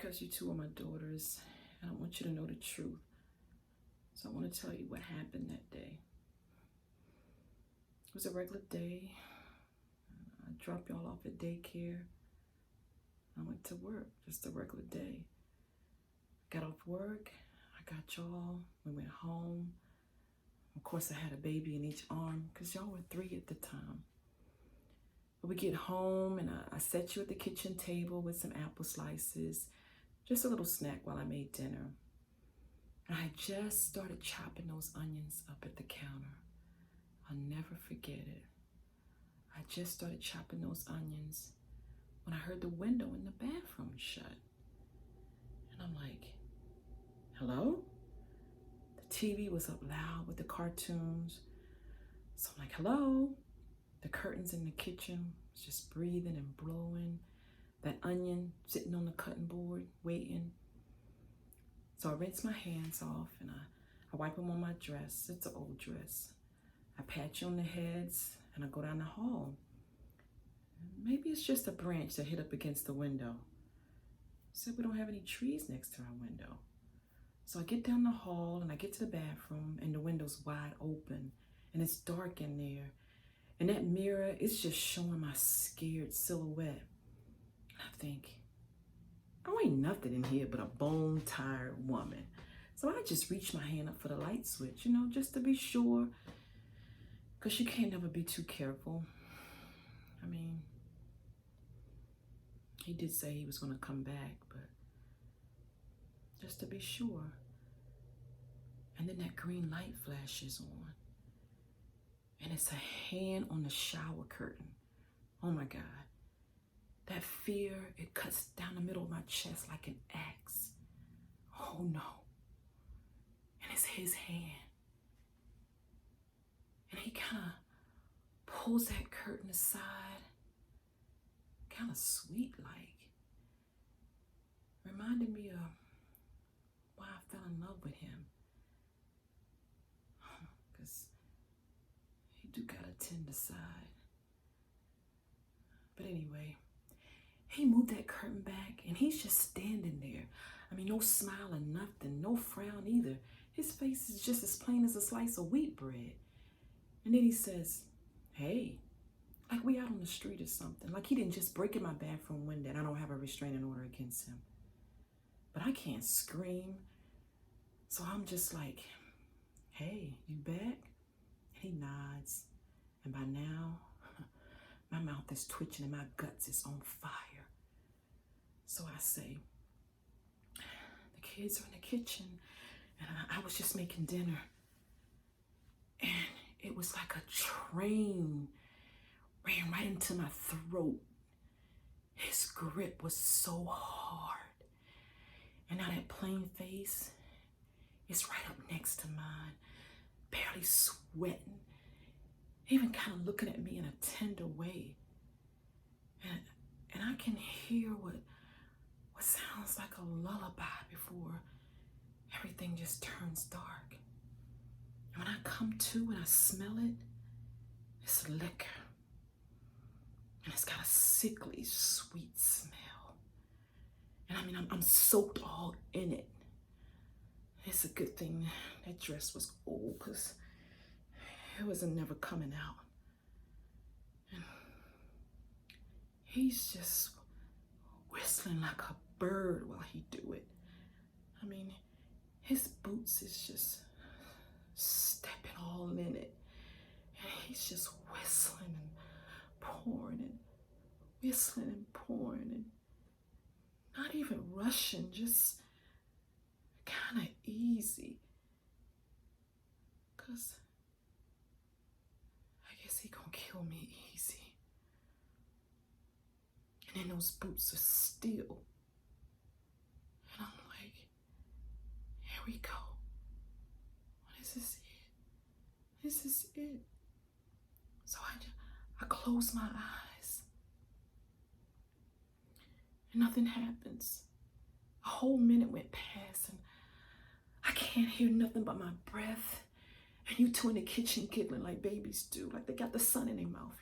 because you two are my daughters, and I want you to know the truth. So I want to tell you what happened that day. It was a regular day. I dropped y'all off at daycare. I went to work, just a regular day. Got off work, I got y'all, we went home. Of course, I had a baby in each arm because y'all were 3 at the time. But we get home and I set you at the kitchen table with some apple slices, just a little snack while I made dinner. And I just started chopping those onions up at the counter. I'll never forget it. I just started chopping those onions when I heard the window in the bathroom shut. And I'm like, hello? The TV was up loud with the cartoons. So I'm like, hello? The curtains in the kitchen was just breathing and blowing. That onion sitting on the cutting board, waiting. So I rinse my hands off and I wipe them on my dress. It's an old dress. I pat you on the heads and I go down the hall. Maybe it's just a branch that hit up against the window. Said we don't have any trees next to our window. So I get down the hall and I get to the bathroom and the window's wide open and it's dark in there. And that mirror is just showing my scared silhouette. And I think, oh, ain't nothing in here but a bone-tired woman. So I just reach my hand up for the light switch, just to be sure. Because you can't never be too careful. I mean, he did say he was going to come back, but just to be sure. And then that green light flashes on. And it's a hand on the shower curtain. Oh my God. That fear, it cuts down the middle of my chest like an axe. Oh no. And it's his hand. And he kind of pulls that curtain aside, kind of sweet-like. Reminded me of why I fell in love with him. Because he do got a tender side. But anyway, he moved that curtain back and he's just standing there. I mean, no smile or nothing, no frown either. His face is just as plain as a slice of wheat bread. And then he says, hey, like we out on the street or something. Like he didn't just break in my bathroom window and I don't have a restraining order against him. But I can't scream. So I'm just like, hey, you back? And he nods. And by now, my mouth is twitching and my guts is on fire. So I say, the kids are in the kitchen and I was just making dinner. And it was like a train ran right into my throat. His grip was so hard. And now that plain face is right up next to mine, barely sweating, even kind of looking at me in a tender way. And I can hear what sounds like a lullaby before everything just turns dark. And when I come to and I smell it, it's liquor. And it's got a sickly sweet smell. And I mean, I'm soaked all in it. It's a good thing that dress was old because it wasn't never coming out. And he's just whistling like a bird while he do it. I mean, his boots is just stepping all in it. And he's just whistling and pouring and whistling and pouring and not even rushing, just kind of easy. Cause I guess he gonna kill me easy. And then those boots are steel. And I'm like, here we go. This is it. This is it. So I close my eyes. And nothing happens. A whole minute went past and I can't hear nothing but my breath. And you two in the kitchen giggling like babies do, like they got the sun in their mouth,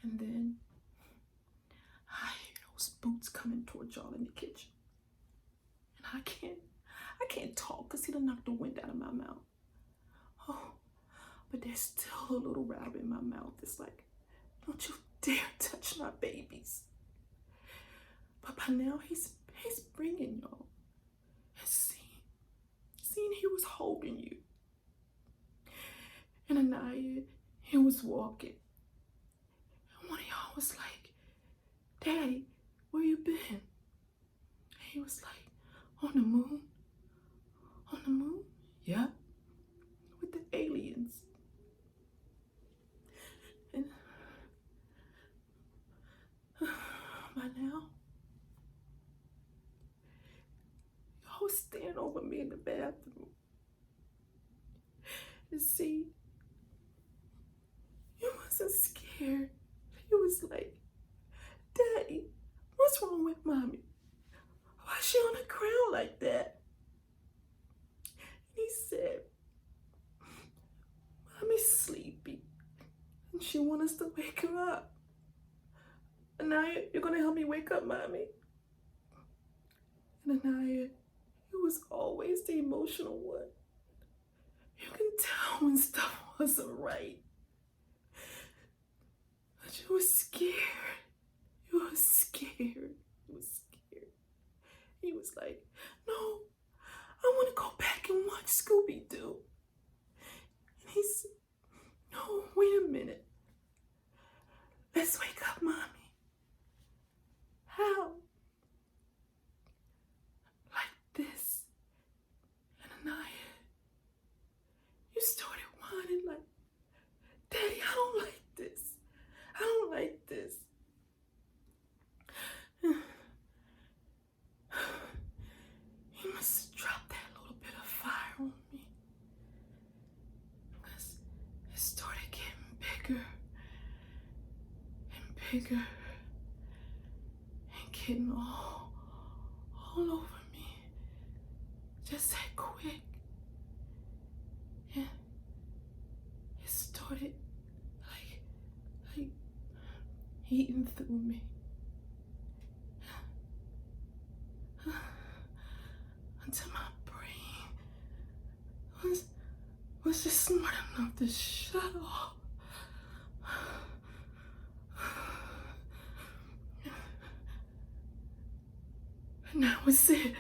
And then I hear those boots coming towards y'all in the kitchen. And I can't talk because he done knocked the wind out of my mouth. Oh, but there's still a little rattle in my mouth. It's like, don't you dare touch my babies. But by now, he's bringing y'all. And seeing he was holding you. And Anaya, he was walking. And one of y'all was like, Daddy, where you been? And he was like, on the moon. On the moon? Yeah. With the aliens. And by now, y'all was standing over me in the bathroom. And see, you wasn't scared. You was like, Daddy, what's wrong with Mommy? Why is she on the ground like that? And he said, Mommy's sleepy. And she wants us to wake her up. Anaya, you're going to help me wake up Mommy? And Anaya, you was always the emotional one. You can tell when stuff wasn't right. But you were scared. You were scared. You were scared. He was like, no, I want to go back and watch Scooby-Doo. And he said, no, wait a minute. Let's wake up Mommy. How? Like this. And Anaya, you started whining like, Daddy, I don't like this. I don't like this. He must have dropped that little bit of fire on me. Because it started getting bigger and bigger and getting all over me. Just that quick. And it started like eating through me. Until my brain was just smart enough to shut off. And that was it.